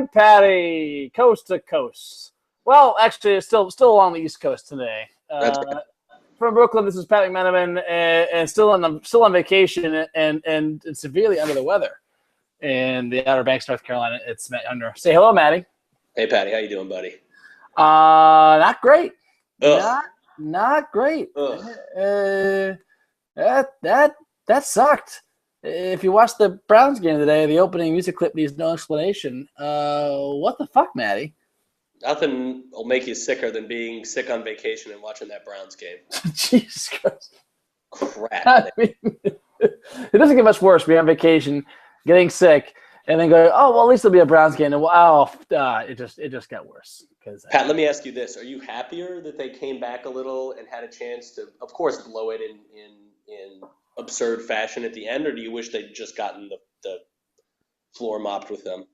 and Patty, coast to coast. Well, actually, it's still along the East Coast today. From Brooklyn, this is Pat McMenamin, and still on vacation and severely under the weather in the Outer Banks, North Carolina. It's Matt Under. Say hello, Matty. Hey, Patty, how you doing, buddy? Not great. Ugh. Not great. Ugh. That sucked. If you watched the Browns game today, the opening music clip needs no explanation. What the fuck, Matty? Nothing will make you sicker than being sick on vacation and watching that Browns game. Jesus Christ. Crap. I mean, it doesn't get much worse. Being on vacation, getting sick, and then going, oh, well, at least there'll be a Browns game. And it just got worse. Pat, let me ask you this. Are you happier that they came back a little and had a chance to, of course, blow it in absurd fashion at the end, or do you wish they'd just gotten the floor mopped with them?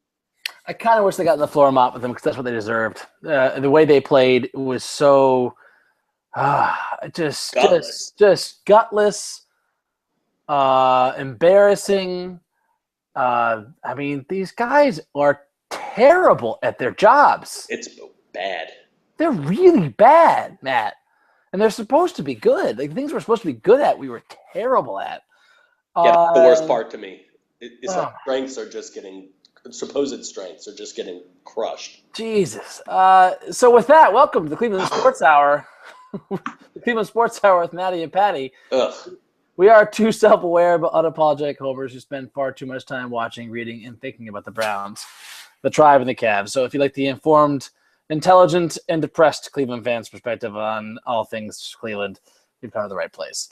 I kind of wish they got the floor mopped with them because that's what they deserved. The way they played was so just gutless, embarrassing. I mean, these guys are terrible at their jobs. It's bad. They're really bad, Matt. And they're supposed to be good. Like, the things we're supposed to be good at, we were terrible at. Yeah, the worst part to me is that supposed strengths are just getting crushed. Jesus. So with that, welcome to the Cleveland Sports Hour. The Cleveland Sports Hour with Matty and Patty. Ugh. We are two self-aware but unapologetic homers who spend far too much time watching, reading, and thinking about the Browns, the Tribe, and the Cavs. So if you like the informed, intelligent, and depressed Cleveland fans' perspective on all things Cleveland, you've come to the right place.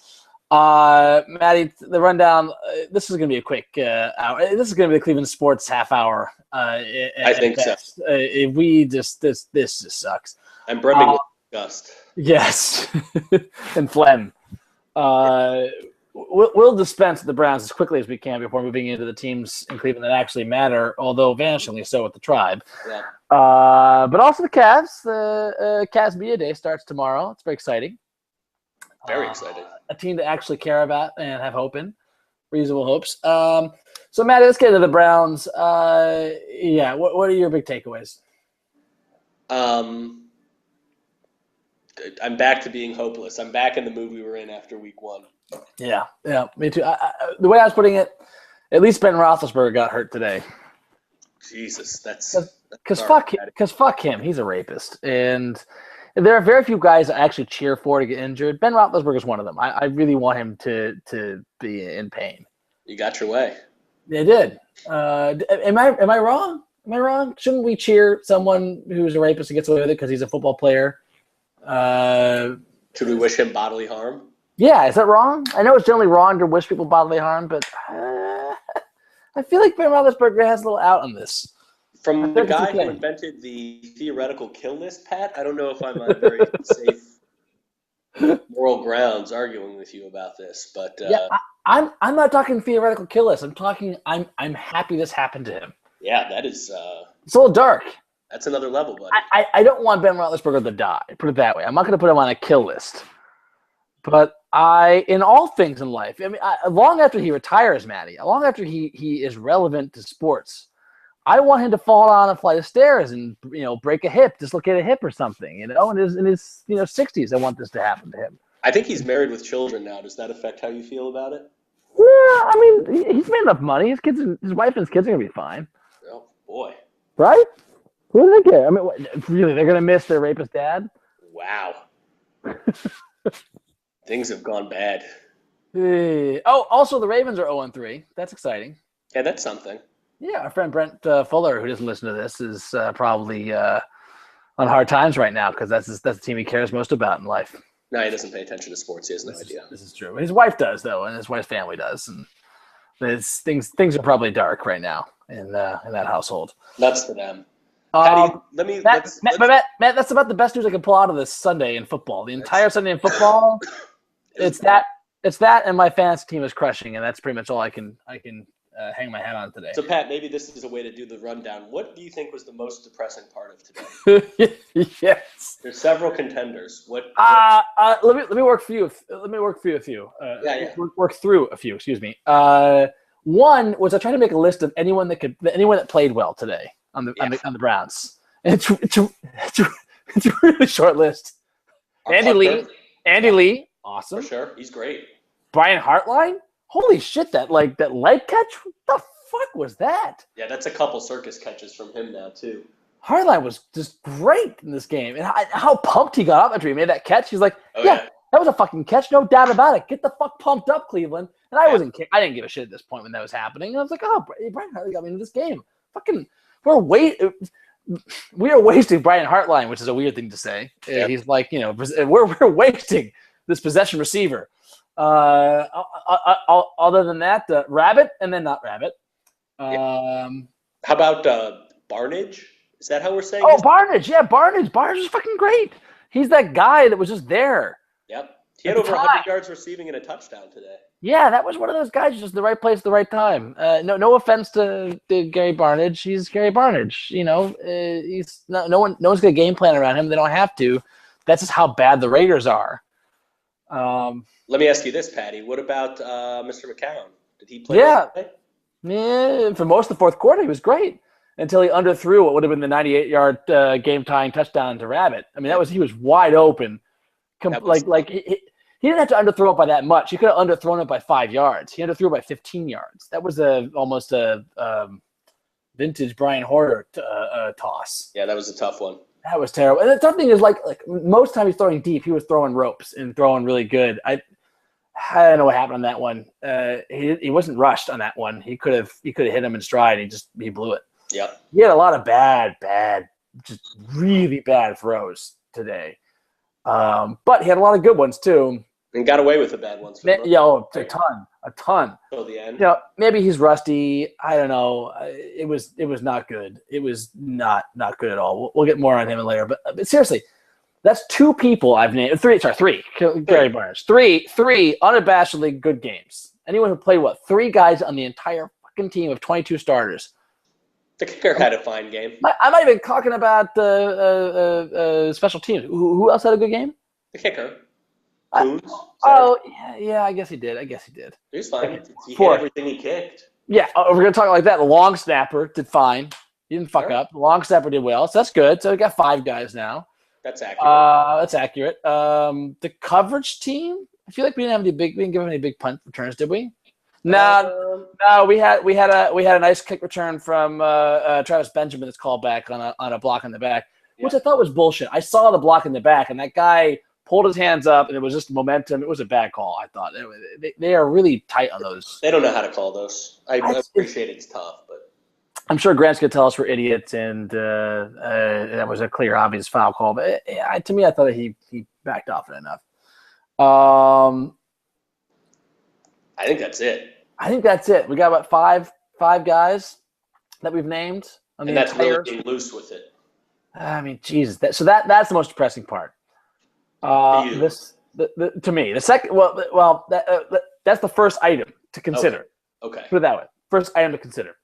Matty, the rundown, this is going to be a quick hour. This is going to be the Cleveland Sports half hour. I think so. This just sucks. I'm brimming with disgust. Yes. And phlegm. We'll dispense the Browns as quickly as we can before moving into the teams in Cleveland that actually matter, although vanishingly so with the Tribe. Yeah. But also the Cavs. The Cavs Media Day starts tomorrow. It's very exciting. Very exciting. A team to actually care about and have hope in. Reasonable hopes. So, Matty, let's get into the Browns. What are your big takeaways? I'm back to being hopeless. I'm back in the mood we were in after week one. Yeah, me too. The way I was putting it, at least Ben Roethlisberger got hurt today. Jesus, because fuck him. He's a rapist, and there are very few guys I actually cheer for to get injured. Ben Roethlisberger is one of them. I really want him to be in pain. You got your way. They did. Am I wrong? Am I wrong? Shouldn't we cheer someone who's a rapist and gets away with it because he's a football player? Should we wish him bodily harm? Yeah, is that wrong? I know it's generally wrong to wish people bodily harm, but I feel like Ben Roethlisberger has a little out on this. From the guy who invented the theoretical kill list, Pat, I don't know if I'm on very safe moral grounds arguing with you about this, but I'm not talking theoretical kill list. I'm talking I'm happy this happened to him. Yeah, that is it's a little dark. That's another level, buddy. I don't want Ben Roethlisberger to die. Put it that way. I'm not going to put him on a kill list. But in all things in life, I mean, long after he retires, Matty, long after he is relevant to sports, I want him to fall down a flight of stairs and break a hip, dislocate a hip or something. In his 60s, I want this to happen to him. I think he's married with children now. Does that affect how you feel about it? Yeah, I mean, he's made enough money. His wife and his kids are gonna be fine. Oh boy, right? Who do they care? I mean, really, they're gonna miss their rapist dad? Wow. Things have gone bad. Also, the Ravens are 0-3. That's exciting. Yeah, that's something. Yeah, our friend Brent Fuller, who doesn't listen to this, is probably on hard times right now because that's the team he cares most about in life. No, he doesn't pay attention to sports. He has no idea. This is true. His wife does, though, and his wife's family does. And things are probably dark right now in that household. Nuts for them. Patty, Matt, that's about the best news I can pull out of this Sunday in football. The entire Sunday in football, it's that, and my fantasy team is crushing, and that's pretty much all I can hang my hat on today. So, Pat, maybe this is a way to do the rundown. What do you think was the most depressing part of today? Yes. There's several contenders. Let me work through a few. Work through a few. Excuse me. One was I tried to make a list of anyone that played well today. on the Browns. It's a really short list. Andy Lee, awesome. For sure. He's great. Brian Hartline? Holy shit, that leg catch? What the fuck was that? Yeah, that's a couple circus catches from him now, too. Hartline was just great in this game. And how pumped he got up after he made that catch. He's like, Oh, yeah, that was a fucking catch, no doubt about it. Get the fuck pumped up, Cleveland. And I didn't give a shit at this point when that was happening. And I was like, oh, Brian Hartline got me into this game. Fucking, we are wasting Brian Hartline, which is a weird thing to say. Yeah. He's like, we're wasting this possession receiver. Other than that, Rabbit and then not Rabbit. How about Barnage? Is that how we're saying? Oh, Barnage. Yeah, Barnage. Barnage is fucking great. He's that guy that was just there. Yep. He had over 100 yards receiving and a touchdown today. Yeah, that was one of those guys just the right place at the right time. No offense to Gary Barnage. He's Gary Barnage. He's not, no one's got a game plan around him. They don't have to. That's just how bad the Raiders are. Let me ask you this, Patty. What about Mr. McCown? Did he play? Yeah, for most of the fourth quarter, he was great until he underthrew what would have been the 98-yard game-tying touchdown to Rabbit. I mean, he was wide open. He didn't have to underthrow it by that much. He could have underthrown it by 5 yards. He underthrew it by 15 yards. That was almost a vintage Brian Hoyer toss. Yeah, that was a tough one. That was terrible. And the tough thing is, like most time he's throwing deep, he was throwing ropes and throwing really good. I don't know what happened on that one. He wasn't rushed on that one. He could have hit him in stride. He blew it. Yeah. He had a lot of bad, just really bad throws today. But he had a lot of good ones too. And got away with the bad ones. A ton. Till the end. Maybe he's rusty. I don't know. It was not good. It was not good at all. We'll get more on him later. But seriously, that's two people I've named. Three. Gary Barnage. Three unabashedly good games. Anyone who played three guys on the entire fucking team of 22 starters. The kicker had a fine game. I'm not even talking about special teams. Who else had a good game? The kicker. Yeah, I guess he did. He was fine. He hit everything he kicked. Yeah, we're going to talk like that. The long snapper did fine. He didn't fuck up. The long snapper did well, so that's good. So we got 5 guys now. That's accurate. The coverage team, I feel like we didn't give him any big punt returns, did we? No, we had a nice kick return from Travis Benjamin that's called back on a block in the back, which I thought was bullshit. I saw the block in the back, and that guy pulled his hands up, and it was just momentum. It was a bad call, I thought. They are really tight on those. They don't know how to call those. I appreciate it's tough, but I'm sure Grant's going to tell us we're idiots, and that was a clear, obvious foul call. But to me, I thought that he backed off it enough. I think that's it. We got about five guys that we've named. And that's really being loose with it. I mean, Jesus. That's the most depressing part. To me, the second. That's the first item to consider. Okay. Put it that way. First item to consider.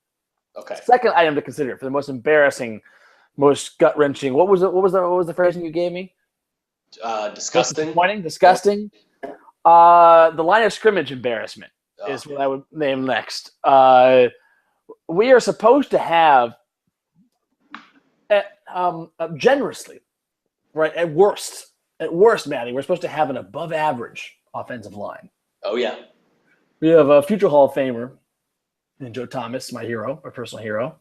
Okay. Second item to consider for the most embarrassing, most gut wrenching. What was the phrasing you gave me? Disgusting. Disgusting. The line of scrimmage embarrassment is what I would name next. We are supposed to have, generously, right? At worst, Matty, we're supposed to have an above-average offensive line. Oh yeah. We have a future Hall of Famer, and Joe Thomas, my hero, my personal hero.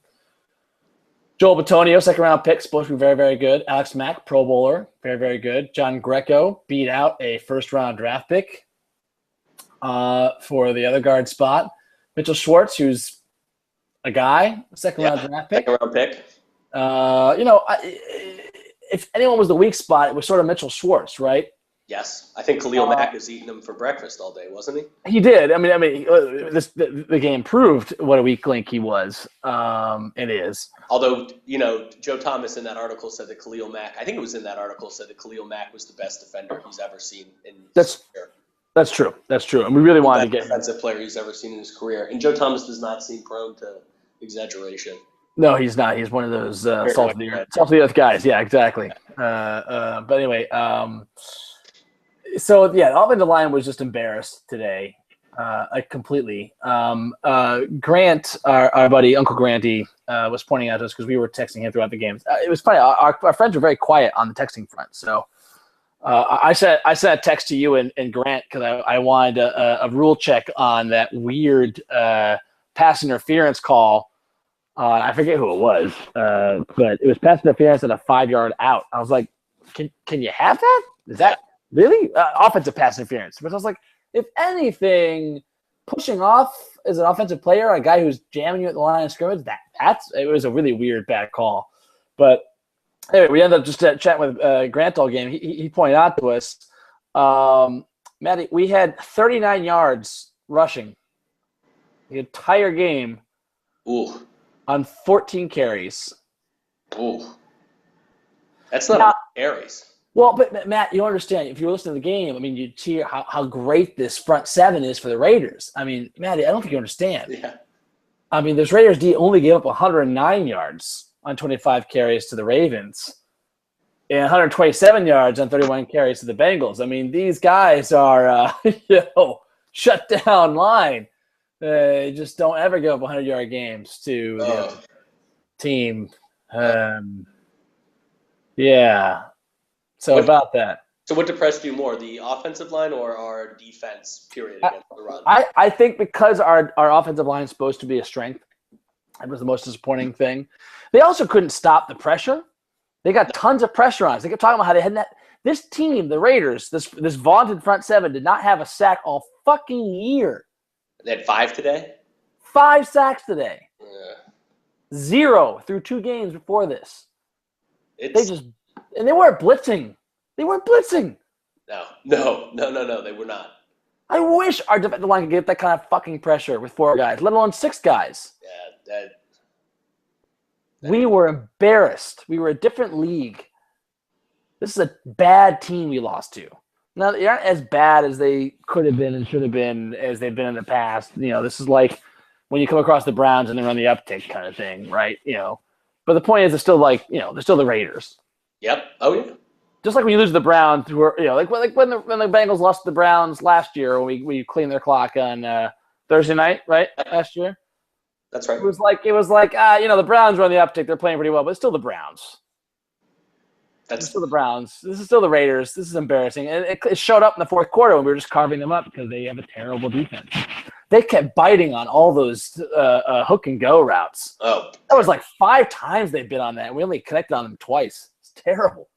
Joel Bitonio, second-round pick, supposed to be very, very good. Alex Mack, Pro Bowler, very, very good. John Greco beat out a first-round draft pick for the other guard spot. Mitchell Schwartz, who's a guy, second-round draft pick. Second-round pick. If anyone was the weak spot, it was sort of Mitchell Schwartz, right? Yes, I think Khalil Mack was eating them for breakfast all day, wasn't he? He did. The game proved what a weak link he was. It is. Although, Joe Thomas in that article said that Khalil Mack, I think it was in that article, said that Khalil Mack was the best defender he's ever seen in his career. That's true. And we really wanted to get defensive player he's ever seen in his career. And Joe Thomas does not seem prone to exaggeration. No, he's not. He's one of those salt of the earth guys. Yeah, exactly. But anyway, so yeah, the offensive line was just embarrassed today. Completely. Grant, our buddy Uncle Granty, was pointing out to us because we were texting him throughout the games. It was funny. Our friends were very quiet on the texting front. So I sent a text to you and Grant because I wanted a rule check on that weird pass interference call. I forget who it was, but it was pass interference at a 5-yard out. I was like, can you have that? Is that really offensive pass interference? But I was like, if anything, pushing off as an offensive player, a guy who's jamming you at the line of scrimmage, it was a really weird bad call. But anyway, we ended up just chatting with Grant all game. He pointed out to us, Matty, we had 39 yards rushing the entire game. Ooh. On 14 carries. Ooh. That's not carries. Well, but Matt, you understand, if you were listening to the game, I mean, you'd see how great this front seven is for the Raiders. I mean, Matty, I don't think you understand. Yeah. I mean, this Raiders D only gave up 109 yards on 25 carries to the Ravens and 127 yards on 31 carries to the Bengals. I mean, these guys are, shut down line. Just don't ever give up 100-yard games to the team. Yeah. So about that. So what depressed you more, the offensive line or our defense, period, against the run? I think because our offensive line is supposed to be a strength, that was the most disappointing thing. They also couldn't stop the pressure. They got tons of pressure on us. They kept talking about how they had this team, the Raiders, this vaunted front seven, did not have a sack all fucking year. They had 5 today? 5 sacks today. Yeah. 0 through 2 games before this. And they weren't blitzing. They weren't blitzing. No, they were not. I wish our defensive line could get that kind of fucking pressure with 4 guys, let alone 6 guys. Yeah, we were embarrassed. We were a different league. This is a bad team we lost to. Now, they aren't as bad as they could have been and should have been as they've been in the past. This is like when you come across the Browns and they're on the uptick kind of thing, right? But the point is, it's still like, they're still the Raiders. Yep. Oh, yeah. Just like when you lose to the Browns, who are, like when the Bengals lost to the Browns last year when we cleaned their clock on Thursday night, right? Last year. That's right. It was like the Browns were on the uptick. They're playing pretty well, but it's still the Browns. It's still the Browns. This is still the Raiders. This is embarrassing. And it showed up in the fourth quarter when we were just carving them up because they have a terrible defense. They kept biting on all those hook and go routes. Oh, that was like 5 times they bit on that. We only connected on them twice. It's terrible.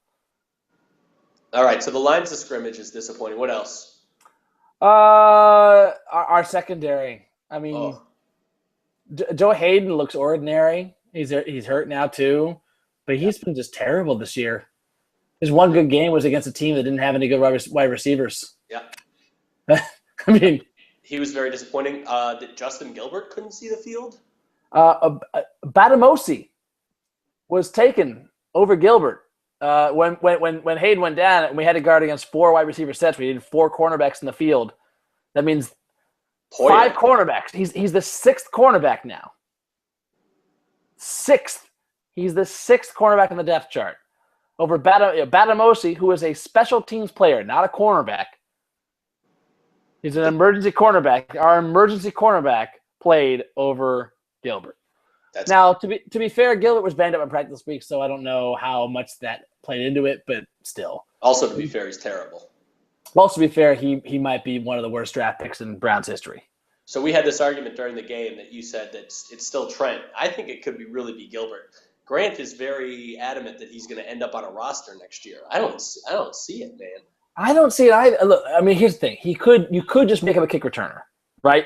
All right, so the lines of scrimmage is disappointing. What else? Our secondary. I mean, Joe Hayden looks ordinary. He's hurt now too, but he's been just terrible this year. His one good game was against a team that didn't have any good wide receivers. Yeah. I mean, he was very disappointing. That Justin Gilbert couldn't see the field. Batamosi was taken over Gilbert. When Hayden went down and we had to guard against 4 wide receiver sets, we needed 4 cornerbacks in the field. That means 5 cornerbacks. He's the 6th cornerback now. 6th. He's the 6th cornerback on the depth chart. Over Batamosi, who is a special teams player, not a cornerback. He's an emergency cornerback. Our emergency cornerback played over Gilbert. Now, to be fair, Gilbert was banged up in practice this week, so I don't know how much that played into it, but still. Also, to be fair, he's terrible. Also, to be fair, he might be one of the worst draft picks in Browns history. So we had this argument during the game that you said that it's still Trent. I think it could really be Gilbert. Grant is very adamant that he's going to end up on a roster next year. I don't see it, man. I don't see it either. Look, I mean, here's the thing. You could just make him a kick returner, right?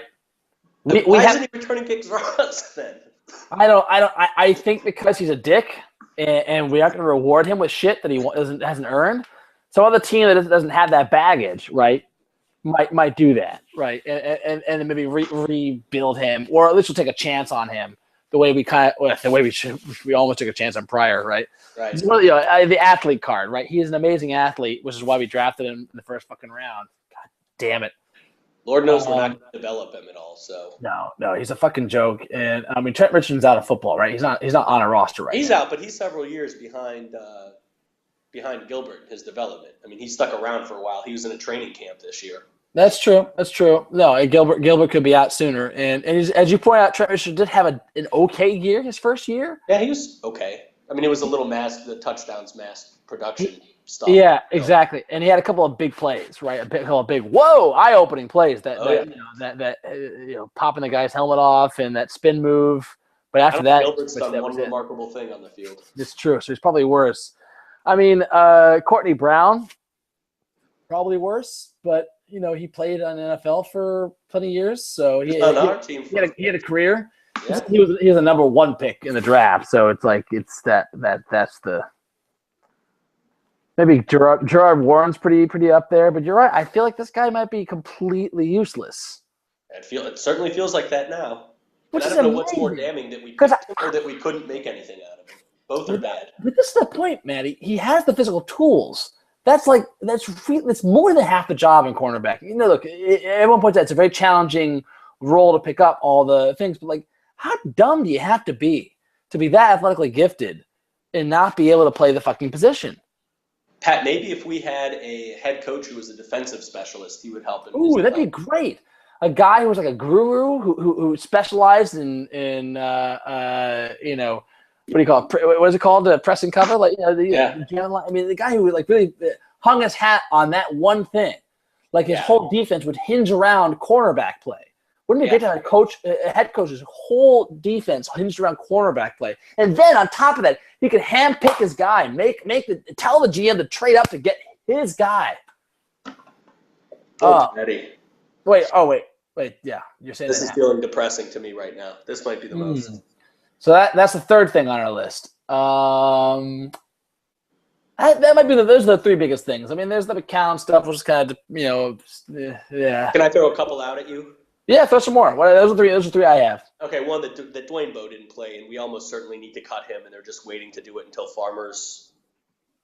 Why isn't he returning kicks for us then? I think because he's a dick, and we aren't going to reward him with shit that he hasn't earned. Some other team that doesn't have that baggage, right, might do that, right, and maybe rebuild him, or at least we'll take a chance on him. The way we almost took a chance on Pryor, right? Right. The athlete card, right? He is an amazing athlete, which is why we drafted him in the first fucking round. God damn it. Lord knows we're not going to develop him at all. So no, he's a fucking joke. And I mean, Trent Richardson's out of football, right? He's not on a roster right now. He's out, but he's several years behind Gilbert in his development. I mean, he stuck around for a while. He was in a training camp this year. That's true. That's true. No, Gilbert could be out sooner. And as you point out, Trent Richardson did have an okay year his first year. Yeah, he was okay. I mean, it was a little masked, the touchdowns masked production stuff. Yeah, exactly. And he had a couple of big plays, right? Couple of big, whoa, eye-opening plays that popping the guy's helmet off and that spin move. But after that, Gilbert's done one remarkable thing on the field. It's true. So he's probably worse. I mean, Courtney Brown, probably worse, but he played on NFL for plenty of years, so he had a career. Yeah. He was a number 1 pick in the draft, so it's like that's the maybe Gerard Warren's pretty up there, but you're right. I feel like this guy might be completely useless. It certainly feels like that now. Which I don't know what's more damning, that we picked him or that we couldn't make anything out of him. Both are bad. But this is the point, Matty. He has the physical tools. That's more than half the job in cornerback. Look, everyone points out it's a very challenging role to pick up all the things, but like, how dumb do you have to be that athletically gifted and not be able to play the fucking position? Pat, maybe if we had a head coach who was a defensive specialist, he would help. Ooh, that'd be great. A guy who was like a guru who specialized in what do you call it? What is it called? Press and cover? The guy who like really hung his hat on that one thing. Like his whole defense would hinge around cornerback play. Wouldn't it be great to have a head coach's whole defense hinged around cornerback play? And then on top of that, he could handpick his guy, tell the GM to trade up to get his guy. Eddie. Wait, yeah. You're saying this is feeling depressing to me right now. This might be the most. So that's the third thing on our list. That might be those are the 3 biggest things. I mean, there's the McCown stuff, which is kind of yeah. Can I throw a couple out at you? Yeah, throw some more. Those are 3 I have. Okay, one that Dwayne Bowe didn't play, and we almost certainly need to cut him, and they're just waiting to do it until Farmer's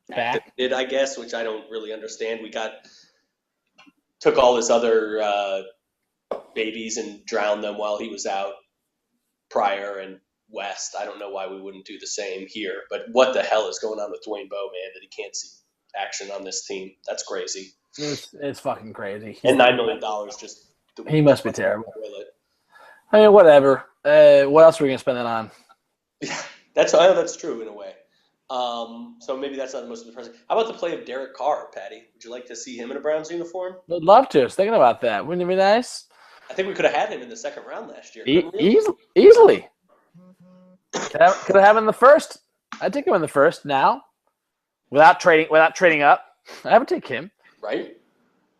back. I guess, which I don't really understand. We took all his other babies and drowned them while he was out prior, and West. I don't know why we wouldn't do the same here, but what the hell is going on with Dwayne Bowe, man, that he can't see action on this team? That's crazy. It's fucking crazy. And $9 million just. He must be terrible. I mean, whatever. What else are we gonna spend that on? Yeah, that's true in a way. So maybe that's not the most depressing. How about the play of Derek Carr, Patty? Would you like to see him in a Browns uniform? I'd love to. I was thinking about that. Wouldn't it be nice? I think we could have had him in the 2nd round last year. Easily. Could have him in the 1st. I'd take him in the 1st now, without trading up. I would take him. Right.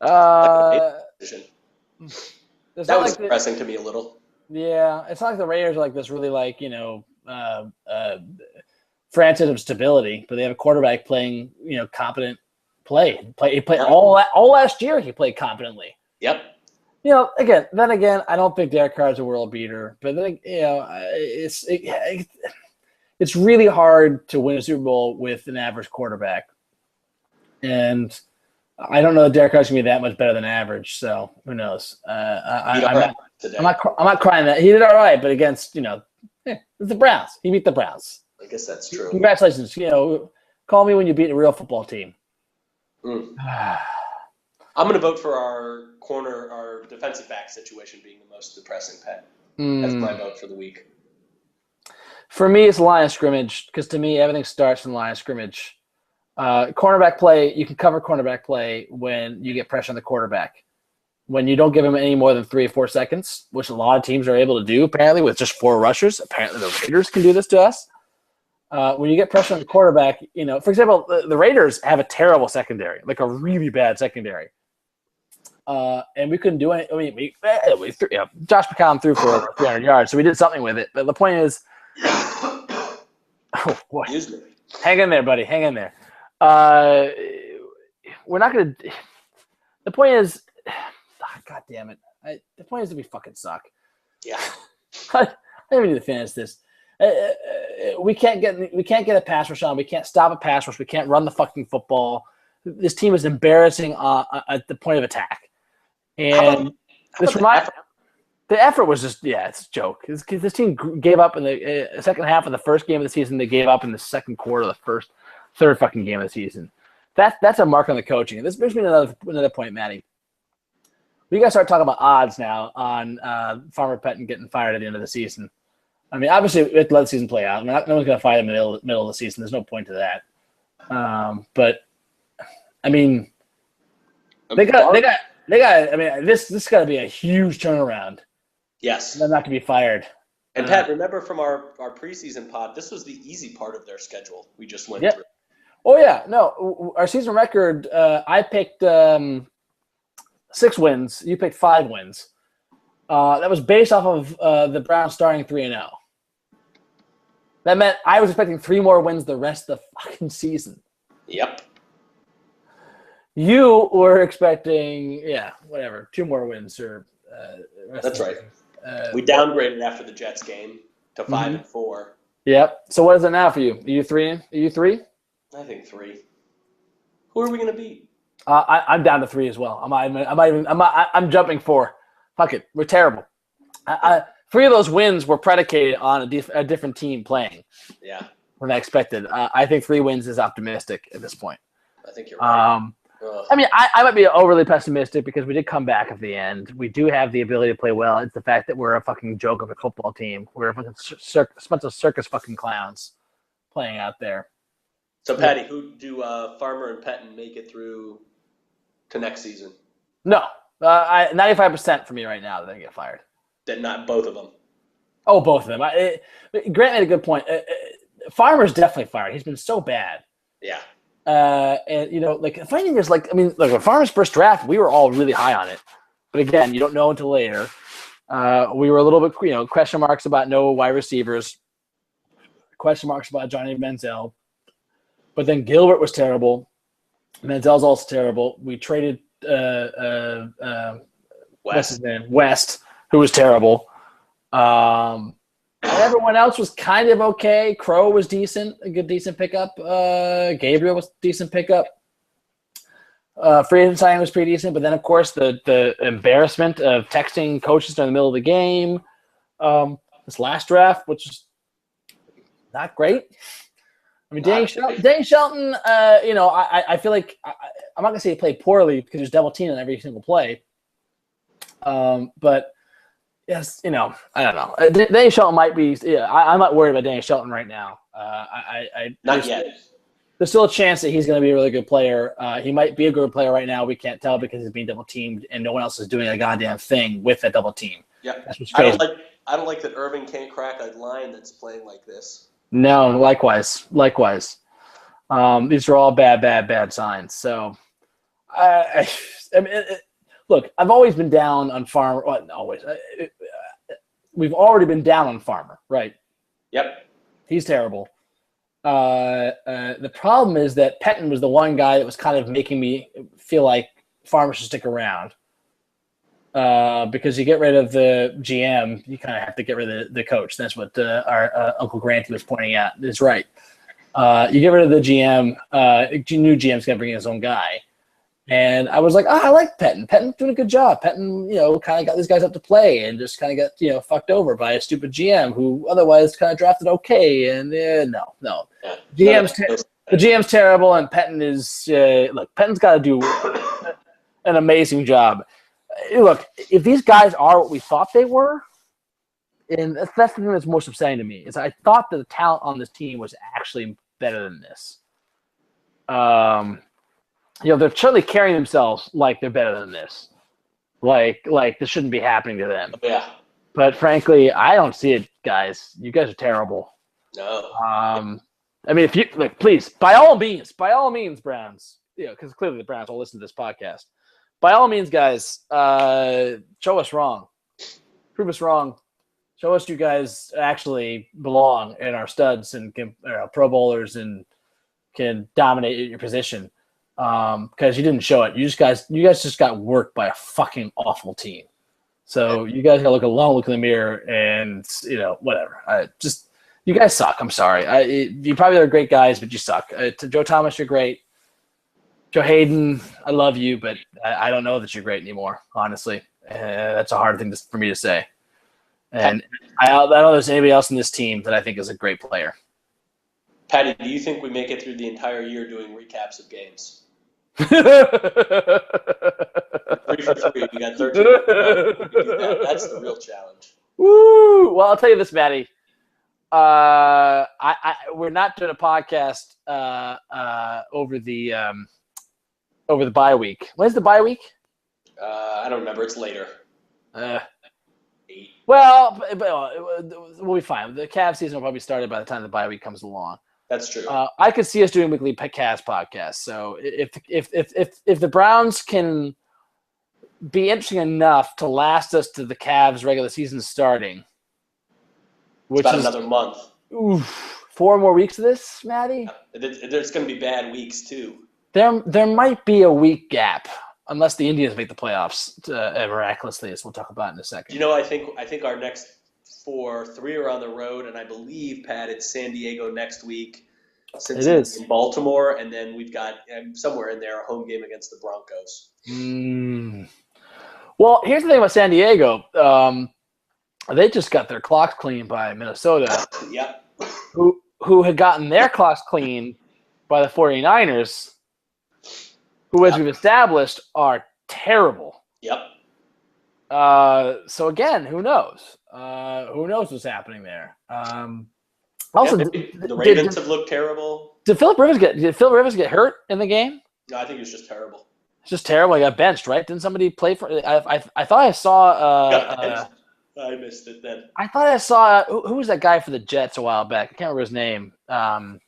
That was depressing to me a little. Yeah, it's not like the Raiders are like this really frantic of stability, but they have a quarterback playing competent play. He played all last year. He played competently. Yep. Again, I don't think Derek Carr is a world beater, but then it's really hard to win a Super Bowl with an average quarterback, and I don't know that Derek Carr's gonna be that much better than average. So who knows? I'm not crying that he did all right, but against it's the Browns. He beat the Browns. I guess that's true. Congratulations. Call me when you beat a real football team. I'm going to vote for our defensive back situation being the most depressing, Pat. That's my vote for the week. For me, it's line of scrimmage, because to me, everything starts in the line of scrimmage. Cornerback play, you can cover cornerback play when you get pressure on the quarterback. When you don't give him any more than 3 or 4 seconds, which a lot of teams are able to do, apparently, with just 4 rushers. Apparently, the Raiders can do this to us. When you get pressure on the quarterback, for example, the Raiders have a terrible secondary, like a really bad secondary. And we couldn't do any. I mean, Josh McCown threw for over 300 yards, so we did something with it. But the point is, oh boy, hang in there, buddy, hang in there. We're not gonna. The point is, God damn it. The point is that we fucking suck. Yeah. I don't even need to finish this. We can't get a pass rush on. We can't stop a pass rush. We can't run the fucking football. This team is embarrassing at the point of attack. And the effort was just, it's a joke. This team gave up in the second half of the first game of the season. They gave up in the second quarter of the third fucking game of the season. That's a mark on the coaching. And this brings me to another point, Matty. We got to start talking about odds now on Farmer Pettin getting fired at the end of the season. I mean, obviously, we have to let the season play out. I mean, no one's going to fire him in the middle of the season. There's no point to that. But I mean, they got. I mean, this got to be a huge turnaround. Yes. They're not going to be fired. And Pat, remember from our preseason pod, this was the easy part of their schedule. We just went through. Oh yeah, no, our season record. I picked 6 wins. You picked 5 wins. That was based off of the Browns starting 3-0. That meant I was expecting 3 more wins the rest of the fucking season. Yep. You were expecting, 2 more wins or. That's right. We downgraded after the Jets game to 5-4. Yep. So what is it now for you? Are you 3? Are you 3? I think 3. Who are we going to beat? I'm down to 3 as well. I'm jumping 4. Fuck it. We're terrible. 3 of those wins were predicated on a different team playing. Yeah. Than I expected. I think 3 wins is optimistic at this point. I think you're right. I mean, I might be overly pessimistic because we did come back at the end. We do have the ability to play well. It's the fact that we're a fucking joke of a football team. We're a fucking bunch of circus fucking clowns playing out there. So, Patty, who do Farmer and Pettin make it through to next season? No. 95% for me right now that they get fired. That not both of them? Oh, both of them. Grant made a good point. Farmer's definitely fired. He's been so bad. Yeah. And, the funny thing is, when Farmer's first draft, we were all really high on it. But again, you don't know until later. We were a little bit, question marks about no wide receivers, question marks about Johnny Manziel. But then Gilbert was terrible. Manziel's also terrible. We traded what's his name? West, who was terrible. Everyone else was kind of okay. Crow was decent, a good decent pickup. Gabriel was a decent pickup. Free agent signing was pretty decent, but then of course the embarrassment of texting coaches during the middle of the game. This last draft, which is not great. I mean, Danny Shelton. I feel like I'm not gonna say he played poorly because there's double team on every single play. But yes, I don't know. Danny Shelton might be. Yeah, I'm not worried about Danny Shelton right now. Not yet. There's still a chance that he's going to be a really good player. He might be a good player right now. We can't tell because he's being double teamed and no one else is doing a goddamn thing with that double team. Yeah, that's what's crazy. I don't like that Irving can't crack a line that's playing like this. No, likewise. These are all bad signs. So, I mean, look, I've always been down on Farmer. Well, always. We've already been down on Farmer, right? Yep. He's terrible. The problem is that Pettin was the one guy that was kind of making me feel like Farmer should stick around. Because you get rid of the GM, you kind of have to get rid of the coach. That's what our Uncle Granty was pointing out. It's right. You get rid of the GM, new GM's going to bring in his own guy. And I was like, I like Pettin. Pettin's doing a good job. Pettin, kind of got these guys up to play and just kind of got, fucked over by a stupid GM who otherwise kind of drafted okay. And no. Yeah, the GM's terrible, and Pettin is Pettin's got to do an amazing job. Look, if these guys are what we thought they were, and that's the thing that's most upsetting to me, is I thought that the talent on this team was actually better than this. They're certainly carrying themselves like they're better than this. Like this shouldn't be happening to them. Yeah. But frankly, I don't see it, guys. You guys are terrible. No. I mean, if you please, by all means, Browns. Because clearly the Browns will listen to this podcast. By all means, guys, show us wrong. Prove us wrong. Show us you guys actually belong in our studs and Pro Bowlers and can dominate your position. Because you didn't show it. You guys just got worked by a fucking awful team. So you guys got to look in the mirror and whatever. You guys suck. I'm sorry. You probably are great guys, but you suck. To Joe Thomas, you're great. Joe Hayden, I love you, but I don't know that you're great anymore, honestly. That's a hard thing for me to say. And I don't know there's anybody else in this team that I think is a great player. Patty, do you think we make it through the entire year doing recaps of games? 3 for 3. We got 13. That's the real challenge. Woo! Well, I'll tell you this, Matty. We're not doing a podcast over the bye week. When's the bye week? I don't remember. It's later. 8. Well, we'll be fine. The Cavs season will probably start by the time the bye week comes along. That's true. I could see us doing weekly Cavs podcasts. So if the Browns can be interesting enough to last us to the Cavs regular season starting, which about is another month. Oof, 4 more weeks of this, Matty. There's going to be bad weeks too. There might be a week gap unless the Indians make the playoffs miraculously, as we'll talk about in a second. You know, I think our next 3 are on the road, and I believe, Pat, it's San Diego next week. It is in Baltimore, and then we've got somewhere in there a home game against the Broncos. Well, here's the thing about San Diego. They just got their clocks cleaned by Minnesota. Yep. Who had gotten their clocks cleaned by the 49ers, who, as we've established, are terrible. Yep. So again, who knows? Who knows what's happening there? Also, the Ravens have looked terrible. Did Phillip Rivers get hurt in the game? No, I think it was just terrible. It's just terrible. He got benched, right? Didn't somebody play for? I thought I saw. I missed it then. I thought I saw who was that guy for the Jets a while back? I can't remember his name. I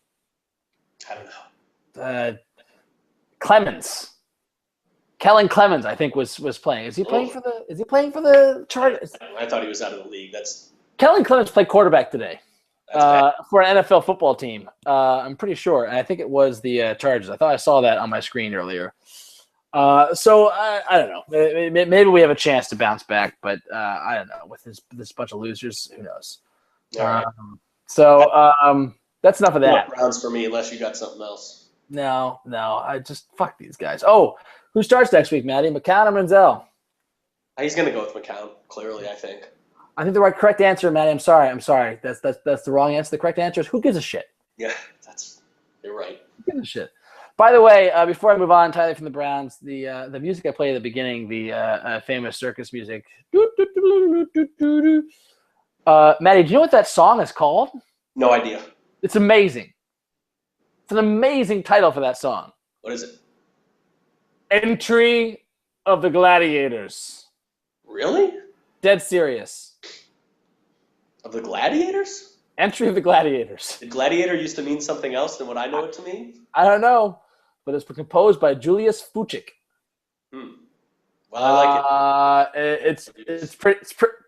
don't know. Clemens. Kellen Clemens, I think, was playing. Is he playing for the Chargers? I thought he was out of the league. Kellen Clemens played quarterback today for an NFL football team. I'm pretty sure, and I think it was the Chargers. I thought I saw that on my screen earlier. So I don't know. Maybe we have a chance to bounce back, but I don't know. With this bunch of losers, who knows? Right. That's enough of that. Browns for me, unless you got something else. No. I just fuck these guys. Oh, who starts next week, Matty? McCown or Manziel? He's going to go with McCown. Clearly, I think. I think the correct answer, Matty. I'm sorry. That's the wrong answer. The correct answer is who gives a shit. Yeah, you're right. Who gives a shit? By the way, before I move on entirely from the Browns, the music I played at the beginning, the famous circus music. Matty, do you know what that song is called? No idea. It's amazing. It's an amazing title for that song. What is it? Entry of the Gladiators. Really? Dead serious. Of the Gladiators? Entry of the Gladiators. Did gladiator used to mean something else than what I know it to mean? I don't know, but it's composed by Julius Fuchik. Well, I like it. It's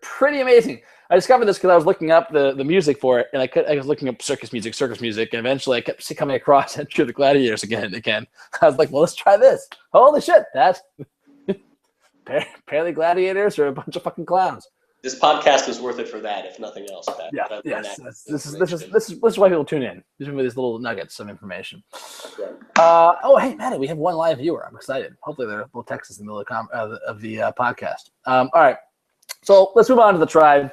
pretty amazing. I discovered this because I was looking up the music for it, and I was looking up circus music, and eventually I kept coming across Entry of the Gladiators again and again. I was like, well, let's try this. Holy shit, that's apparently gladiators are a bunch of fucking clowns. This podcast is worth it for that, if nothing else. Pat. Yeah, yes. This is why people tune in. These are these little nuggets of information. Yeah. Hey, Matty, we have one live viewer. I'm excited. Hopefully they'll text us in the middle of the podcast. All right, so let's move on to the Tribe.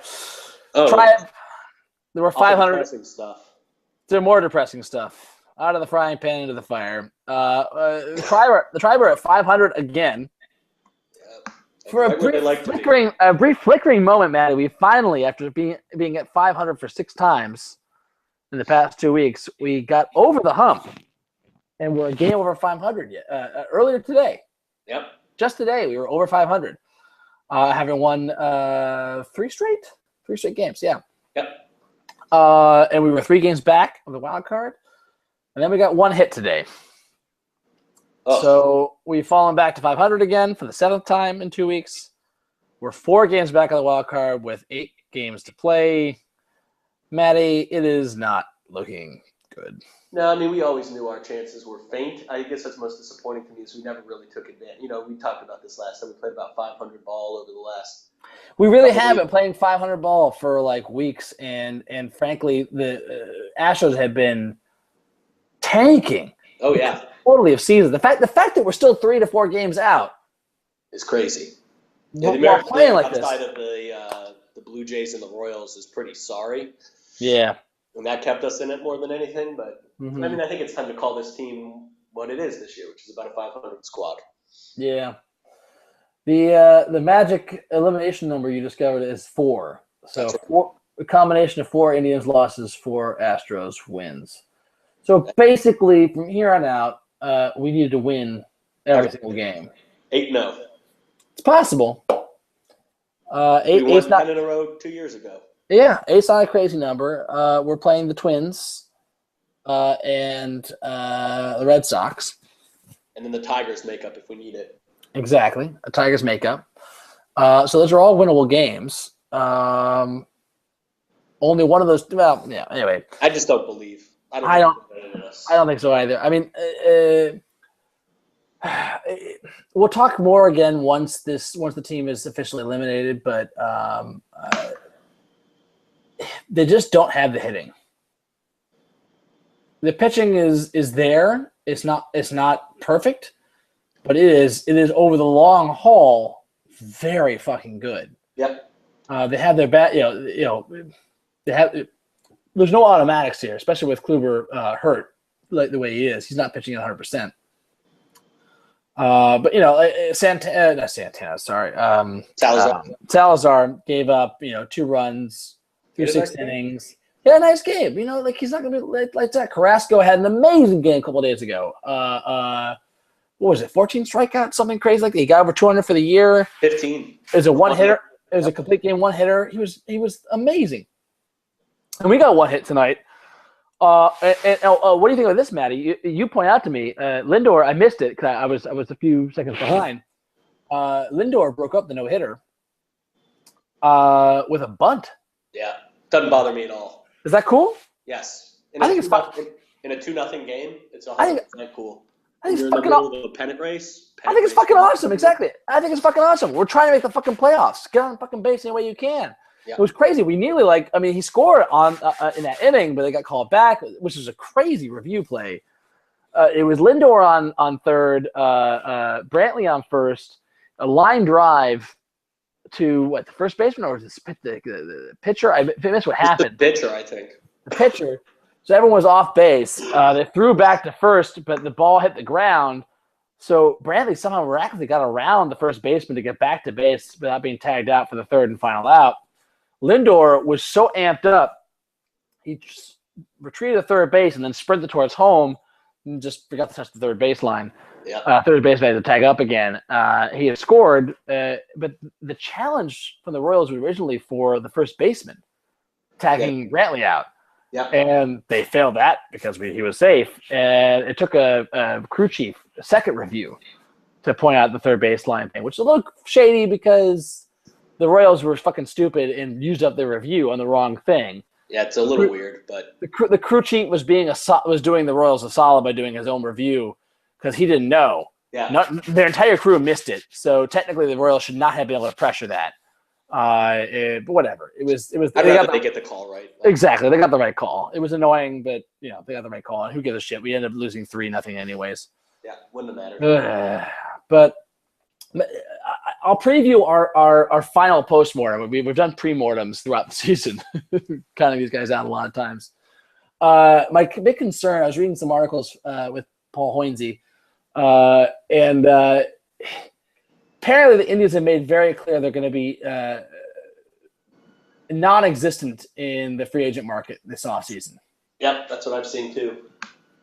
Tribe. There were 500. Depressing stuff. There more depressing stuff. Out of the frying pan into the fire. The Tribe are at 500 again. For a brief flickering moment, Matty, we finally, after being at 500 for 6 times in the past 2 weeks, we got over the hump, and we're a game over 500 earlier today. Yep. Just today, we were over 500, having won 3 straight games. Yeah. Yep. And we were 3 games back of the wild card, and then we got 1 hit today. Oh. So we've fallen back to 500 again for the 7th time in 2 weeks. We're 4 games back on the wild card with 8 games to play. Matty, it is not looking good. No, I mean, we always knew our chances were faint. I guess that's most disappointing to me is we never really took advantage. You know, we talked about this last time. We played about 500 ball over the last. We really have been playing 500 ball for like weeks, and frankly, the Astros have been tanking. Oh yeah. Totally of season. The fact that we're still 3 to 4 games out is crazy. Yeah, the American playing like outside this. Of the Blue Jays and the Royals is pretty sorry. Yeah, and that kept us in it more than anything. But I mean, I think it's time to call this team what it is this year, which is about a 500 squad. Yeah. The magic elimination number you discovered is 4. So Right. a combination of 4 Indians losses, 4 Astros wins. So basically, from here on out, we need to win every single game. 8-0. It's possible. We won 10 not, in a row 2 years ago. Yeah, 8's not a crazy number. We're playing the Twins and the Red Sox. And then the Tigers make up if we need it. Exactly, a Tigers makeup. So those are all winnable games. Only one of those. Well, yeah. Anyway, I just don't believe. I don't think so either. I mean, we'll talk more again once the team is officially eliminated. But they just don't have the hitting. The pitching is there. It's not perfect, but it is over the long haul very fucking good. Yep. They have their bat. They have. There's no automatics here, especially with Kluber hurt like the way he is. He's not pitching at 100%. But Santana. Sorry, Salazar gave up 2 runs through 6 innings. He had a nice game. He's not gonna be like that. Carrasco had an amazing game a couple of days ago. What was it? 14 strikeouts, something crazy like that. He got over 200 for the year. 15. It was a one hitter. It was a complete game 1 hitter. He was amazing. And we got 1 hit tonight. What do you think of this, Matty? You point out to me, Lindor. I missed it because I was a few seconds behind. Lindor broke up the no hitter with a bunt. Yeah, doesn't bother me at all. Is that cool? Yes. I think it's fun. In a 2-0 game, it's 100% cool. I think You're it's fucking awesome. in the middle of a pennant race. I think it's fucking awesome. Exactly. I think it's fucking awesome. We're trying to make the fucking playoffs. Get on fucking base any way you can. Yeah. It was crazy. We nearly he scored on in that inning, but they got called back, which was a crazy review play. It was Lindor on third, Brantley on first, a line drive to the first baseman, or was it the pitcher? I missed what happened. The pitcher, I think. The pitcher. So everyone was off base. They threw back to first, but the ball hit the ground. So Brantley somehow miraculously got around the first baseman to get back to base without being tagged out for the third and final out. Lindor was so amped up, he just retreated to third base and then sprinted towards home and just forgot to touch the third baseline. Yeah. Third baseman had to tag up again. He had scored, but the challenge from the Royals was originally for the first baseman, tagging Brantley out. Yeah. And they failed that because he was safe. And it took a crew chief a second review to point out the third baseline thing, which is a little shady because the Royals were fucking stupid and used up their review on the wrong thing. Yeah, it's a little weird, but the crew chief was doing the Royals a solid by doing his own review because he didn't know. Yeah. Their entire crew missed it, so technically the Royals should not have been able to pressure that. But whatever. It was. They get the call right. Exactly, they got the right call. It was annoying, but they got the right call. And who gives a shit? We ended up losing 3-0 anyways. Yeah, wouldn't have mattered. But I'll preview our final postmortem. We've done premortems throughout the season, counting these guys out a lot of times. My big concern, I was reading some articles with Paul Hoynesy, and apparently the Indians have made very clear they're going to be non-existent in the free agent market this offseason. Yep, that's what I've seen too.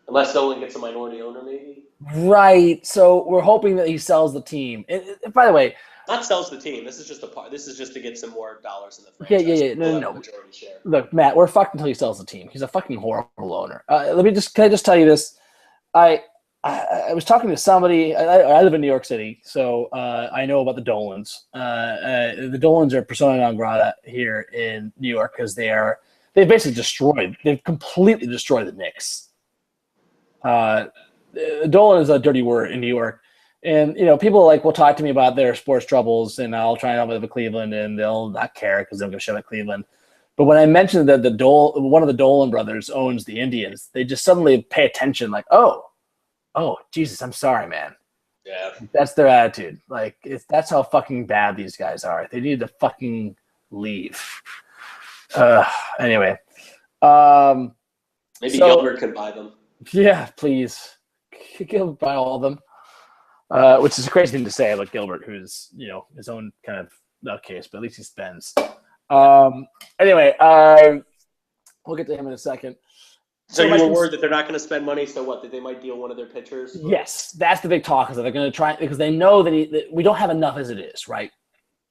Unless someone gets a minority owner, maybe. Right. So we're hoping that he sells the team. And by the way, not sells the team. This is just a part. This is just to get some more dollars in the franchise. Yeah. No. Majority share. Look, Matt, we're fucked until he sells the team. He's a fucking horrible owner. Can I just tell you this? I was talking to somebody. I live in New York City, so I know about the Dolans. The Dolans are persona non grata here in New York because they've basically they've completely destroyed the Knicks. Dolan is a dirty word in New York. And, people will talk to me about their sports troubles, and I'll try and help them with Cleveland, and they'll not care because they'll go shove at Cleveland. But when I mentioned that one of the Dolan brothers owns the Indians, they just suddenly pay attention like, oh, Jesus, I'm sorry, man. Yeah. That's their attitude. That's how fucking bad these guys are. They need to fucking leave. Anyway. Maybe Gilbert can buy them. Yeah, please. Gilbert by all of them, which is a crazy thing to say about Gilbert, who's his own kind of nutcase, but at least he spends. Anyway, we'll get to him in a second. So you were worried that they're not going to spend money, so what? That they might deal one of their pitchers? Yes, that's the big talk. Is that they're going to try, because they know that we don't have enough as it is, right?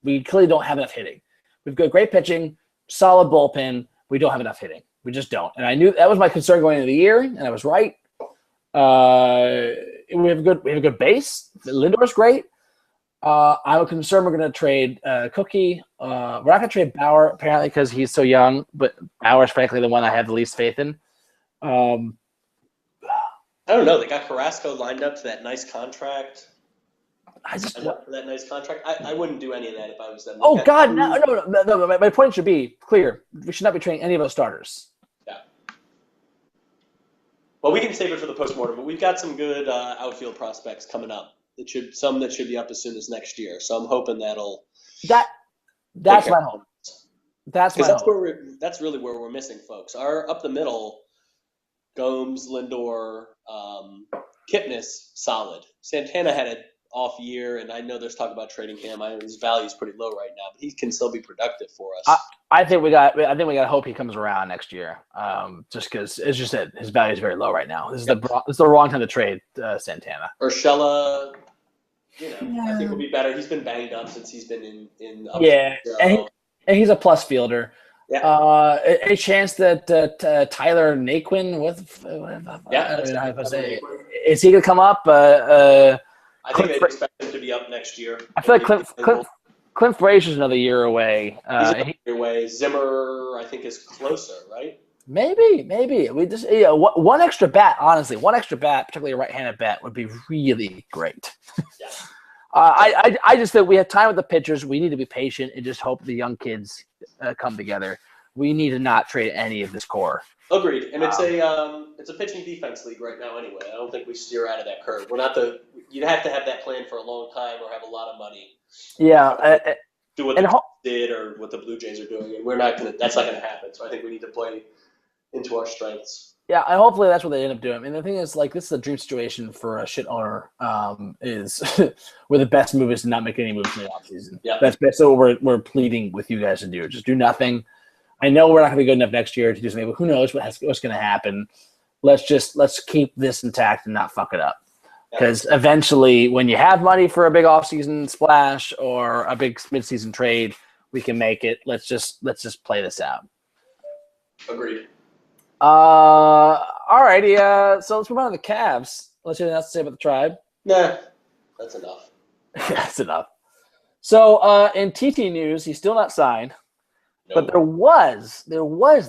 We clearly don't have enough hitting. We've got great pitching, solid bullpen. We don't have enough hitting. We just don't. And I knew that was my concern going into the year, and I was right. We have a good base. Lindor's great. I'm concerned we're going to trade Cookie. We're not going to trade Bauer, apparently, because he's so young, but Bauer's frankly the one I have the least faith in. I don't know. They got Carrasco lined up to that nice contract. I wouldn't do any of that if I was them. Oh God, no. My point should be clear. We should not be trading any of those starters. Yeah. Well, we can save it for the postmortem, but we've got some good outfield prospects coming up. Some that should be up as soon as next year. So I'm hoping that's my hope. That's really where we're missing folks. Our up the middle. Gomes, Lindor, Kipnis, solid. Santana had an off year, and I know there's talk about trading him. His value is pretty low right now, but he can still be productive for us. I think we got to hope he comes around next year. Just because, as you said, his value is very low right now. This is the wrong time to trade Santana. Urshela, I think will be better. He's been banged up since he's been in. And he's a plus fielder. Yeah. A chance that Tyler Naquin I don't know how to say it. Is he going to come up? I think they expect him to be up next year. I feel like Clint Frazier's another year away. He's another year away. Zimmer, I think, is closer, right? Maybe. We just one extra bat, honestly. One extra bat, particularly a right-handed bat, would be really great. Yeah. I just think we have time with the pitchers. We need to be patient and just hope the young kids come together. We need to not trade any of this core. Agreed. And it's a pitching defense league right now anyway. I don't think we steer out of that curve. We're not you'd have to have that plan for a long time or have a lot of money. Yeah. Do what the Cubs did or what the Blue Jays are doing. And that's not gonna happen. So I think we need to play into our strengths. Yeah, and hopefully that's what they end up doing. And the thing is, this is a dream situation for a shit owner. Is where the best move is to not make any moves in the offseason. Yeah, that's what we're pleading with you guys to do. Just do nothing. I know we're not going to be good enough next year to do something, but who knows what's going to happen? Let's keep this intact and not fuck it up. Because eventually, when you have money for a big offseason splash or a big midseason trade, we can make it. Let's just play this out. Agreed. Alrighty. So let's move on to the Cavs. Unless you have anything else to say about the Tribe. Nah, that's enough. That's enough. So in TT news, he's still not signed. Nope. But there was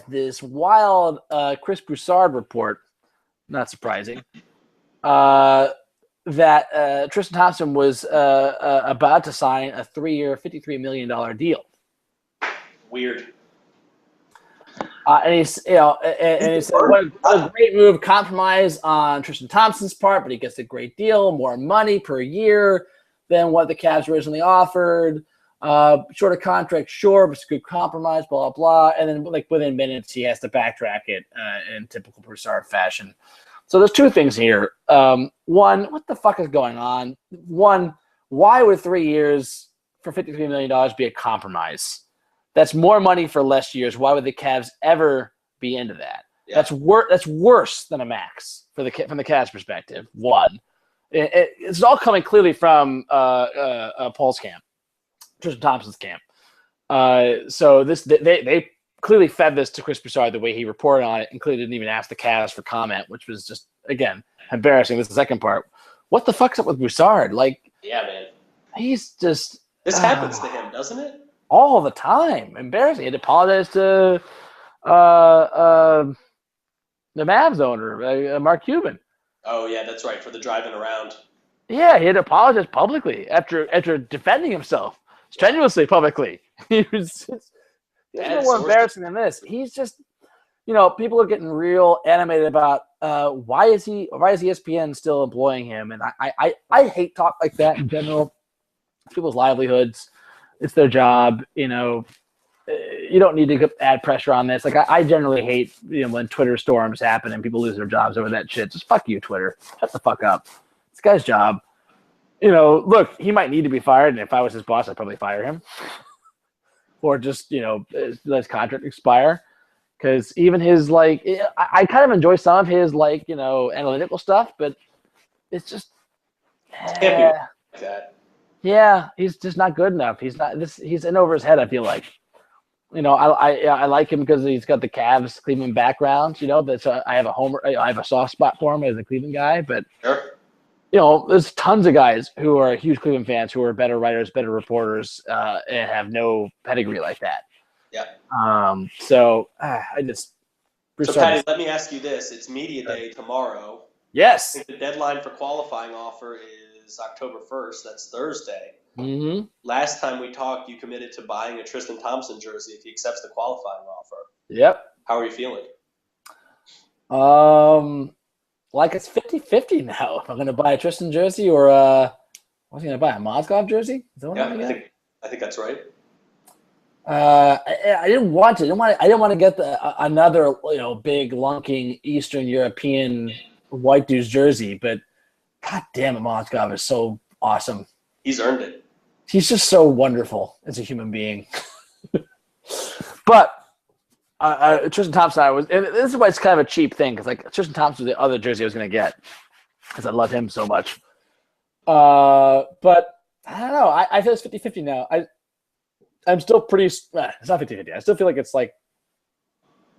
this wild Chris Broussard report, not surprising, that Tristan Thompson was about to sign a 3-year, $53 million deal. Weird. And he said, what a great move, compromise on Tristan Thompson's part, but he gets a great deal, more money per year than what the Cavs originally offered. Shorter contract, sure, but it's a good compromise, blah, blah, blah. And then within minutes, he has to backtrack it in typical Broussard fashion. So there's two things here. One, what the fuck is going on? One, why would 3 years for $53 million be a compromise? That's more money for less years. Why would the Cavs ever be into that? Yeah. That's worse than a max from the Cavs' perspective. One, it's all coming clearly from Paul's camp, Tristan Thompson's camp. So they clearly fed this to Chris Broussard the way he reported on it, and clearly didn't even ask the Cavs for comment, which was just, again, embarrassing. This is the second part. What the fuck's up with Broussard? Yeah, man. He's just... This happens to him, doesn't it? All the time. Embarrassing. He had to apologize to the Mavs owner, Mark Cuban. Oh, yeah, that's right, for the driving around. Yeah, he had to apologize publicly after defending himself strenuously publicly. There's no more embarrassing than this. He's just, people are getting real animated about why is ESPN still employing him? And I hate talk like that in general. It's people's livelihoods. It's their job. You you don't need to add pressure on this. Like I generally hate when Twitter storms happen and people lose their jobs over that shit. Just fuck you, Twitter. Shut the fuck up. This guy's job. Look, he might need to be fired, and if I was his boss, I'd probably fire him, or just let his contract expire. Because even his I kind of enjoy some of his analytical stuff, but it's just can't be like that. Yeah, he's just not good enough. He's not this. He's in over his head. I feel like, I like him because he's got the Cavs Cleveland background. That's I have a soft spot for him as a Cleveland guy. But sure. There's tons of guys who are huge Cleveland fans who are better writers, better reporters, and have no pedigree like that. Yeah. So I just. So Patty, let me ask you this: it's media day tomorrow. Yes. I think the deadline for qualifying offer is October 1st. That's Thursday. Mm-hmm. Last time we talked, you committed to buying a Tristan Thompson jersey if he accepts the qualifying offer. Yep. How are you feeling? It's 50-50 now. If I'm going to buy a Tristan jersey or what was I going to buy? A Mozgov jersey? Is that what I think that's right. I didn't want to. I didn't want to get another big lunking Eastern European white dude's jersey, but god damn it, Mozgov is so awesome. He's earned it. He's just so wonderful as a human being. But Tristan Thompson, and this is why it's kind of a cheap thing, because Tristan Thompson was the other jersey I was going to get because I love him so much. But I don't know. I feel it's 50-50 now. I'm still pretty. It's not 50-50. I still feel like it's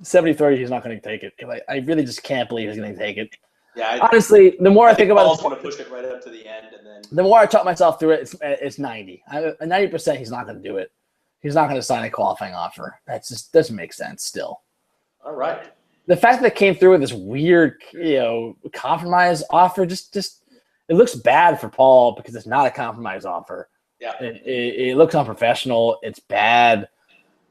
70-30. He's not going to take it. I really just can't believe he's going to take it. Yeah. Honestly, the more I think about it, Paul's going to push it right up to the end, and then the more I talk myself through it, it's 90. 90% he's not going to do it. He's not going to sign a qualifying offer. That just doesn't make sense. Still. All right. The fact that it came through with this weird, compromise offer, just it looks bad for Paul because it's not a compromise offer. Yeah. It looks unprofessional. It's bad,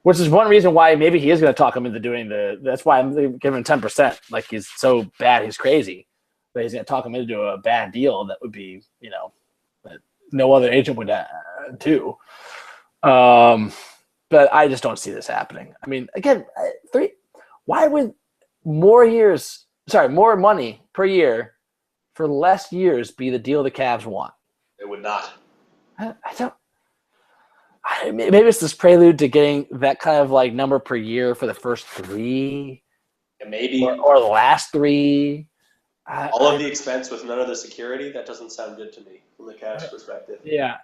which is one reason why maybe he is going to talk him into doing that's why I'm giving him 10%. Like, he's so bad, he's crazy. But he's going to talk him into a bad deal that would be, that no other agent would do. But I just don't see this happening. I mean, again, why would more money per year for less years be the deal the Cavs want? It would not. Maybe it's this prelude to getting that kind of number per year for the first 3, maybe or the last 3. All of the expense with none of the security. That doesn't sound good to me from the Cavs' perspective. Yeah.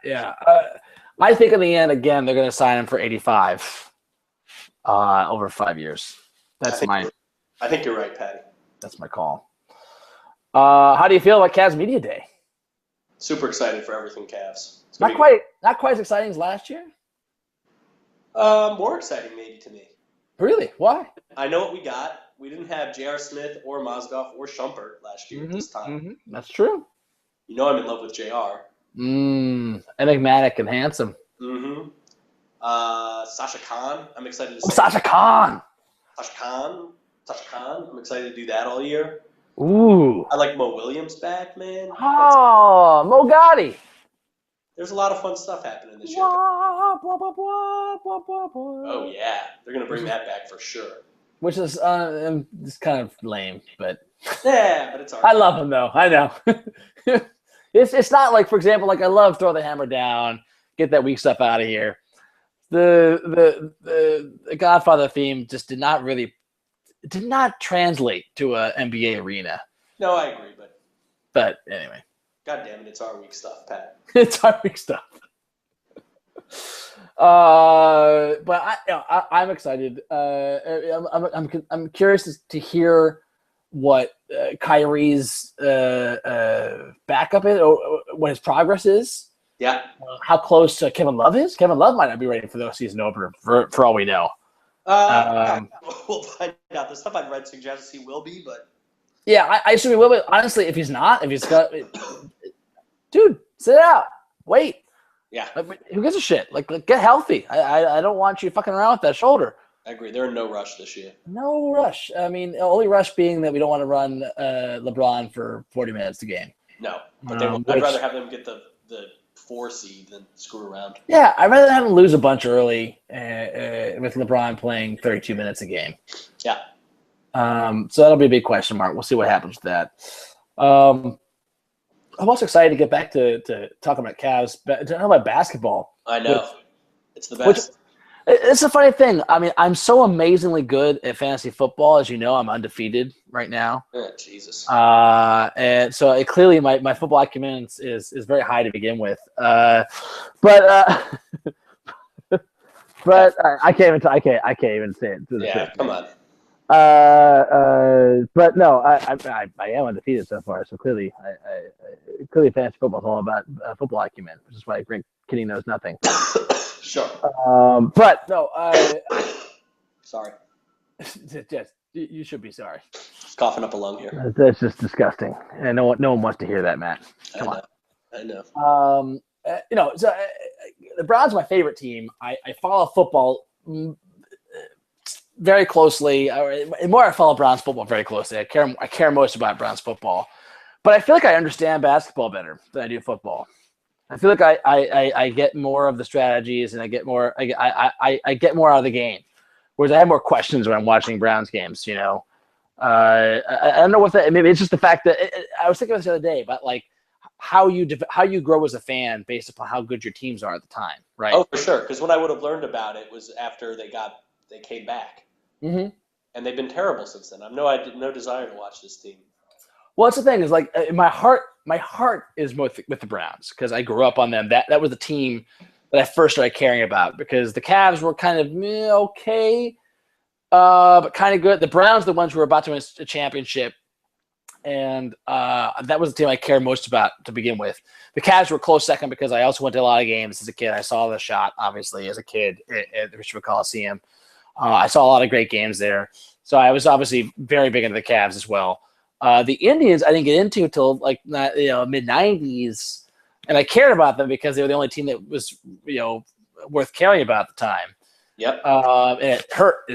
I think in the end, again, they're going to sign him for 85 over 5 years. I think you're right, Patty. That's my call. How do you feel about Cavs Media Day? Super excited for everything Cavs. Not quite as exciting as last year. More exciting maybe to me. Really? Why? I know what we got. We didn't have J.R. Smith or Mozgov or Shumpert last year at this time. Mm-hmm. That's true. I'm in love with J.R. Enigmatic and handsome. Mm-hmm. Sasha Khan. I'm excited to see. Sasha Khan. I'm excited to do that all year. Ooh. I like Mo Williams back, man. Oh, Mo Gotti. There's a lot of fun stuff happening this year. Oh, yeah. They're going to bring that back for sure. Which is it's kind of lame, but yeah, but it's all right. I love him though. I know. it's not like, for example, I love Throw the Hammer Down, get that weak stuff out of here. The Godfather theme just did not translate to a NBA arena. No, I agree, but anyway. God damn it, it's our weak stuff, Pat. It's our weak stuff. But I'm excited. I'm curious to hear what Kyrie's backup is, or what his progress is. Yeah. How close Kevin Love is. Kevin Love might not be ready for the season opener, for all we know. We'll find out. The stuff I've read suggests he will be, but yeah, I assume he will. But honestly, if he's got, dude, sit out, wait. Yeah. Who gives a shit? Get healthy. I don't want you fucking around with that shoulder. I agree. They're in no rush this year. No rush. I mean, the only rush being that we don't want to run LeBron for 40 minutes a game. No, but I'd rather have them get the 4 seed than screw around. Yeah, I'd rather have them lose a bunch early with LeBron playing 32 minutes a game. Yeah. So that'll be a big question mark. We'll see what happens with that. I'm also excited to get back to talking about Cavs, to talk about basketball. I know. It's the best. It's a funny thing. I mean, I'm so amazingly good at fantasy football. As you know, I'm undefeated right now. Oh, Jesus. And so clearly my football acumen is very high to begin with. But I can't even say it. Yeah, come on. But no, I am undefeated so far. So clearly, clearly fantasy football is all about football acumen, which is why Greg Kinney knows nothing. Sure. But no, Sorry. Yes, you should be sorry. Just coughing up a lung here. That's just disgusting, and no one wants to hear that, Matt. Come on. I know. So the Browns are my favorite team. I follow football very closely. The more I follow Browns football very closely, I care most about Browns football. But I feel like I understand basketball better than I do football. I feel like I get more of the strategies, and I get more out of the game. Whereas I have more questions when I'm watching Browns games. I don't know what that. Maybe it's just the fact that I was thinking about this the other day about like how you grow as a fan based upon how good your teams are at the time, right? Oh, for sure. Because what I would have learned about it was after they came back, mm-hmm. and they've been terrible since then. I've no desire to watch this team. Well, that's the thing is like my heart is with the Browns because I grew up on them. That was the team that I first started caring about because the Cavs were kind of okay, but kind of good. The Browns, the ones who were about to win a championship, and that was the team I cared most about to begin with. The Cavs were close second because I also went to a lot of games as a kid. I saw the shot, obviously, as a kid at the Richmond Coliseum. I saw a lot of great games there. So I was obviously very big into the Cavs as well. The Indians I didn't get into until like mid-90s, and I cared about them because they were the only team that was worth caring about at the time. Yep. And it hurt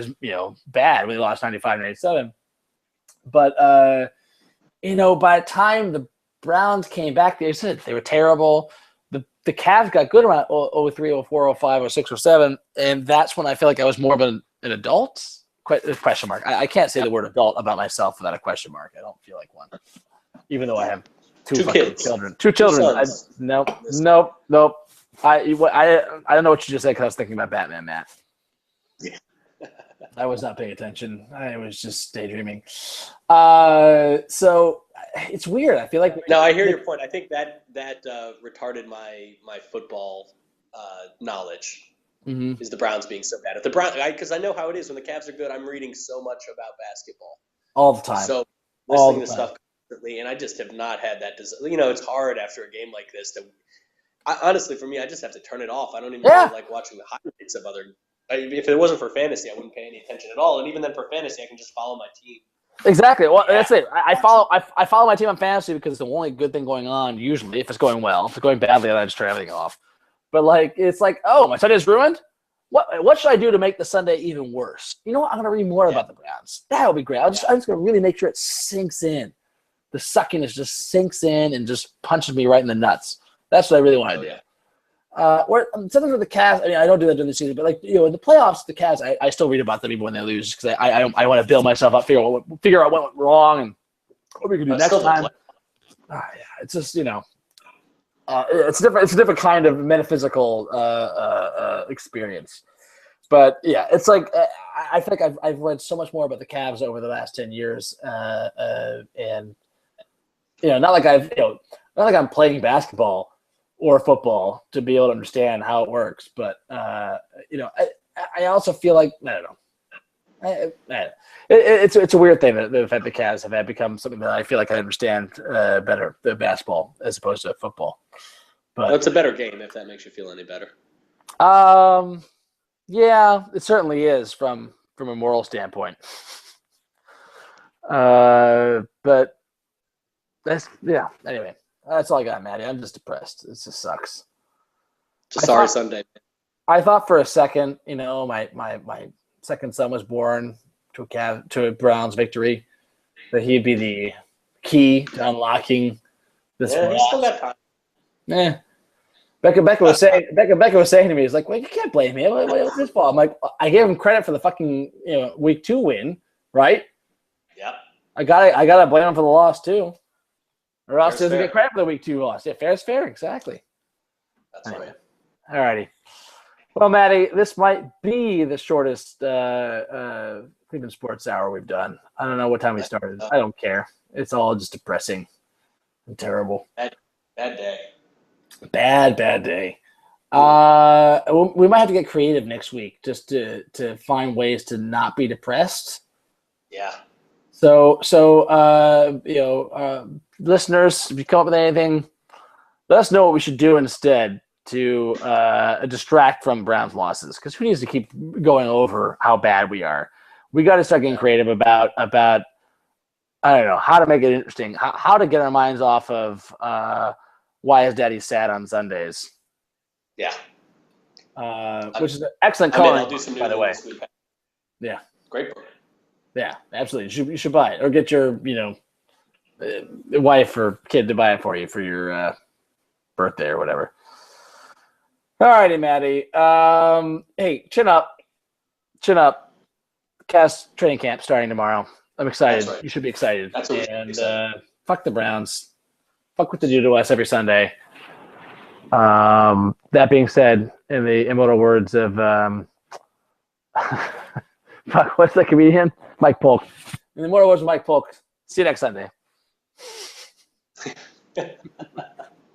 bad when they lost 95-97. But by the time the Browns came back, they were terrible. The Cavs got good around 03, 04, 05, 06, 07, and that's when I feel like I was more of an adult. Question mark. I can't say the word adult about myself without a question mark. I don't feel like one, even though I have two kids, children. Two children. Nope. I don't know what you just said because I was thinking about Batman, Matt. Yeah. I was not paying attention. I was just daydreaming. So it's weird. I feel like no. I hear your point. I think that retarded my football knowledge. Mm-hmm. Is the Browns being so bad? If the Browns, because I know how it is when the Cavs are good. I'm reading so much about basketball all the time. So listening to stuff constantly, and I just have not had that. It's hard after a game like this. Honestly, for me, I just have to turn it off. I don't even really like watching the highlights of other. If it wasn't for fantasy, I wouldn't pay any attention at all. And even then, for fantasy, I can just follow my team. Exactly. Well, that's it. I follow my team on fantasy because it's the only good thing going on. Usually, if it's going well, if it's going badly, then I just turn everything off. But it's like, oh, my Sunday's ruined. What should I do to make the Sunday even worse? You know what? I'm gonna read more about the Browns. That would be great. I'm just gonna really make sure it sinks in. The suckiness just sinks in and just punches me right in the nuts. That's what I really want to do. Sometimes with the Cavs, I don't do that during the season, but in the playoffs, the Cavs, I still read about them even when they lose because I want to build myself up, figure out what went wrong and what we can do next time. It's just it's different. It's a different kind of metaphysical experience. But yeah, it's like I think I've read so much more about the Cavs over the last 10 years, and not like I'm playing basketball or football to be able to understand how it works. But I also feel like I don't know. It's a weird thing that the fact the Cavs have become something that I feel like I understand better than basketball as opposed to football. But it's a better game if that makes you feel any better. Yeah, it certainly is from a moral standpoint. But that's Anyway, that's all I got, Matty. I'm just depressed. It just sucks. Sorry, Sunday. I thought for a second, my second son was born to a Browns victory, that he'd be the key to unlocking this. Yeah, he's still got time. But Becca was saying to me, "It's like, well, you can't blame me. What's his fault?" I'm like, I gave him credit for the fucking week 2 win, right? Yeah. I gotta blame him for the loss too, or else Fair's he doesn't fair. get credit for the week 2 loss. Yeah, fair is fair, exactly. That's Anyway. right. All righty. Well, Matty, this might be the shortest Cleveland Sports Hour we've done. I don't know what time we started. I don't care. It's all just depressing and terrible. Bad day. Bad day. We might have to get creative next week just to find ways to not be depressed. Yeah. So listeners, if you come up with anything, let us know what we should do instead to distract from Browns losses, because who needs to keep going over how bad we are? We got to start getting creative about I don't know, how to make it interesting, how to get our minds off of why is Daddy sad on Sundays? Yeah. Which is an excellent coloring I'll do some book, by the way. this week. Yeah. Great book. Yeah, absolutely. You should buy it, or get your wife or kid to buy it for you for your birthday or whatever. All righty, Matty. Hey, chin up. Cast training camp starting tomorrow. I'm excited. That's right. You should be excited. That's what and fuck the Browns. Fuck what they do to us every Sunday. That being said, in the immortal words of fuck, what's that comedian? Mike Polk. In the immortal words of Mike Polk. See you next Sunday.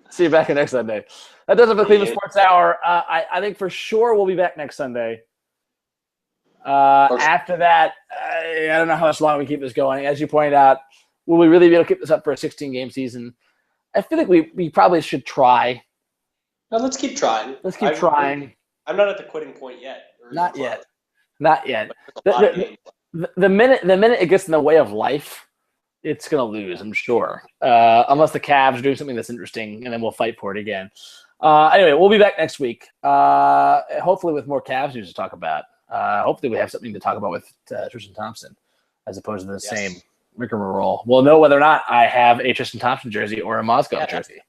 See you back next Sunday. That does it for the Cleveland Sports Hour. I think for sure we'll be back next Sunday. After that, I don't know how much longer we keep this going. As you pointed out, will we really be able to keep this up for a 16-game season? I feel like we probably should try. No, let's keep trying. trying. I'm not at the quitting point yet. Not yet. The minute it gets in the way of life, it's going to lose, I'm sure. Unless the Cavs are doing something that's interesting, and then we'll fight for it again. Anyway, we'll be back next week, hopefully with more Cavs news to talk about. Hopefully we have something to talk about with Tristan Thompson, as opposed to the same rigmarole. We'll know whether or not I have a Tristan Thompson jersey or a Mozgov jersey.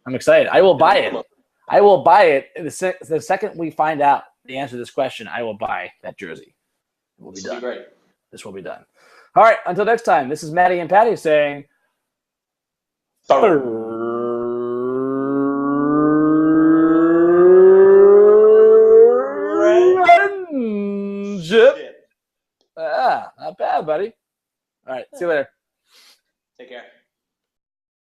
I'm excited. I will buy it. The second we find out the answer to this question, I will buy that jersey. We'll be done. Great. This will be done. All right. Until next time, this is Matty and Patty saying. Not bad, buddy. All right. See you later. Take care.